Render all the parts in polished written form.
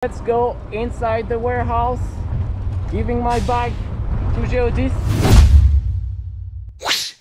Let's go inside the warehouse, giving my bike to GEODIS.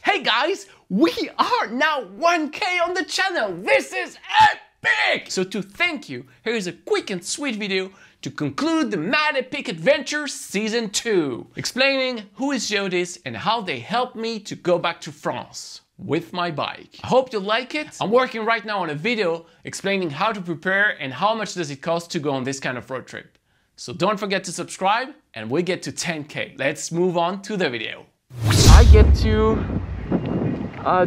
Hey guys, we are now 1K on the channel. This is epic! So to thank you, here's a quick and sweet video to conclude the Mad Epic Adventures Season 2, explaining who is GEODIS and how they helped me to go back to France with my bike. I hope you like it. I'm working right now on a video explaining how to prepare and how much does it cost to go on this kind of road trip. So don't forget to subscribe and we get to 10K. Let's move on to the video. I get to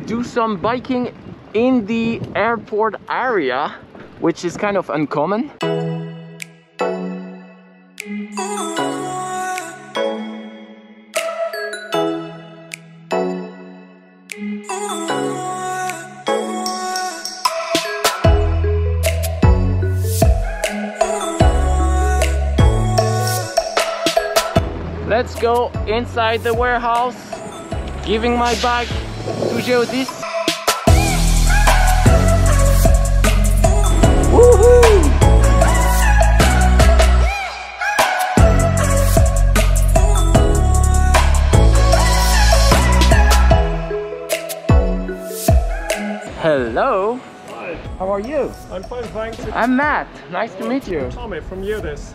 do some biking in the airport area, which is kind of uncommon. Let's go inside the warehouse, giving my bike to GEODIS. Woohoo! Hello. Hi. How are you? I'm fine, thanks. I'm Matt. Nice to meet you. Tommy from GEODIS.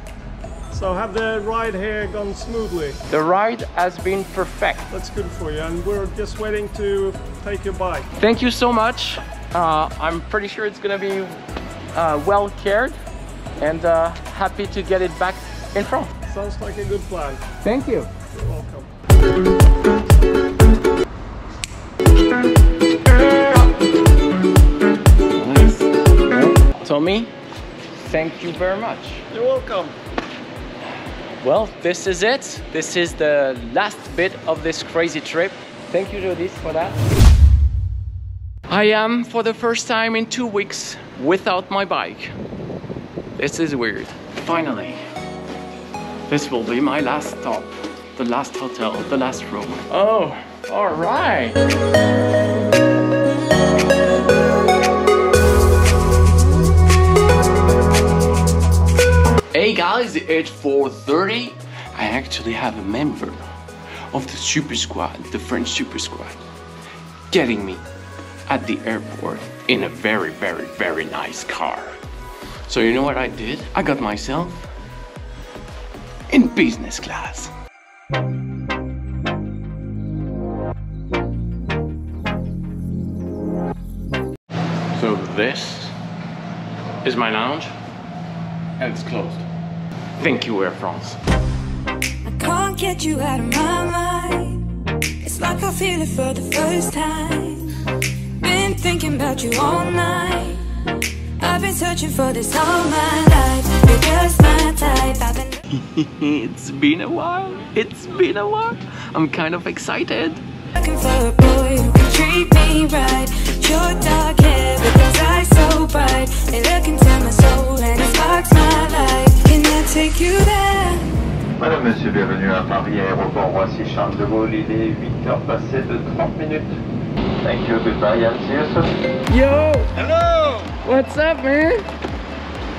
So have the ride here gone smoothly? The ride has been perfect. That's good for you, and we're just waiting to take your bike. Thank you so much. I'm pretty sure it's gonna be well cared, and happy to get it back in France. Sounds like a good plan. Thank you. You're welcome. Nice. Tommy, thank you very much. You're welcome. Well, this is it. This is the last bit of this crazy trip. Thank you, GEODIS, for that. I am, for the first time in 2 weeks, without my bike. This is weird. Finally, this will be my last stop. The last hotel, the last room. Oh, all right. Hey guys, it's 4:30. I actually have a member of the super squad, the French super squad, getting me at the airport in a very, very, very nice car. So you know what I did? I got myself in business class. So this is my lounge and it's closed. Thank you, Air France. I can't get you out of my mind. It's like I feel it for the first time. Been thinking about you all night. I've been searching for this all my life. You're just my type. I've been It's been a while. It's been a while. I'm kind of excited. looking for a boy who can treat me right. Your dark hair, but those eyes so bright. They look into my soul and it sparks my life. Can I take you there? Madame, monsieur, bienvenue à Paris Aéroport Roissy Charles de Gaulle. Il est 8h passé de 30 minutes. Thank you, goodbye, and see you soon. Yo! Hello! What's up, man?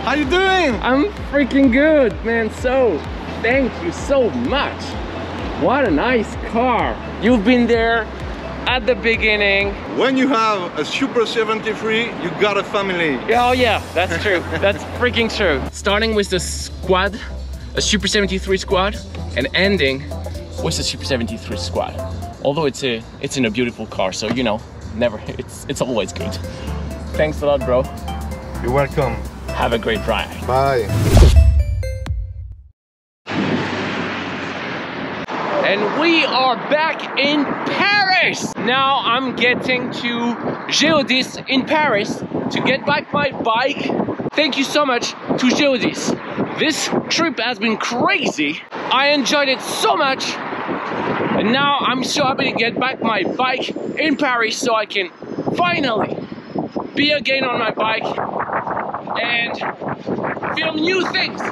How you doing? I'm freaking good, man. So, thank you so much. What a nice car. You've been there at the beginning. When you have a Super 73, you got a family. Oh yeah, that's true. That's freaking true. Starting with the squad, a Super 73 squad, and ending with a Super 73 squad. Although it's in a beautiful car, so you know, it's always good. Thanks a lot, bro. You're welcome. Have a great ride. Bye. And we are back in Paris! Now I'm getting to GEODIS in Paris to get back my bike. Thank you so much to GEODIS. This trip has been crazy. I enjoyed it so much. And now I'm so happy to get back my bike in Paris so I can finally be again on my bike and film new things.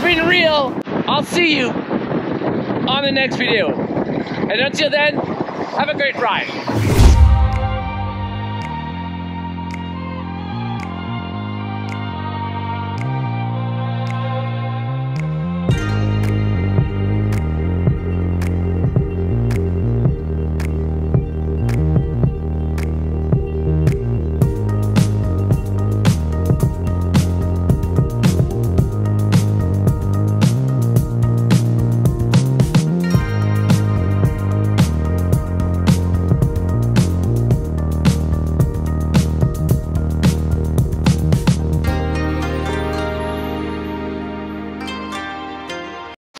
been real. I'll see you on the next video. And until then, have a great ride.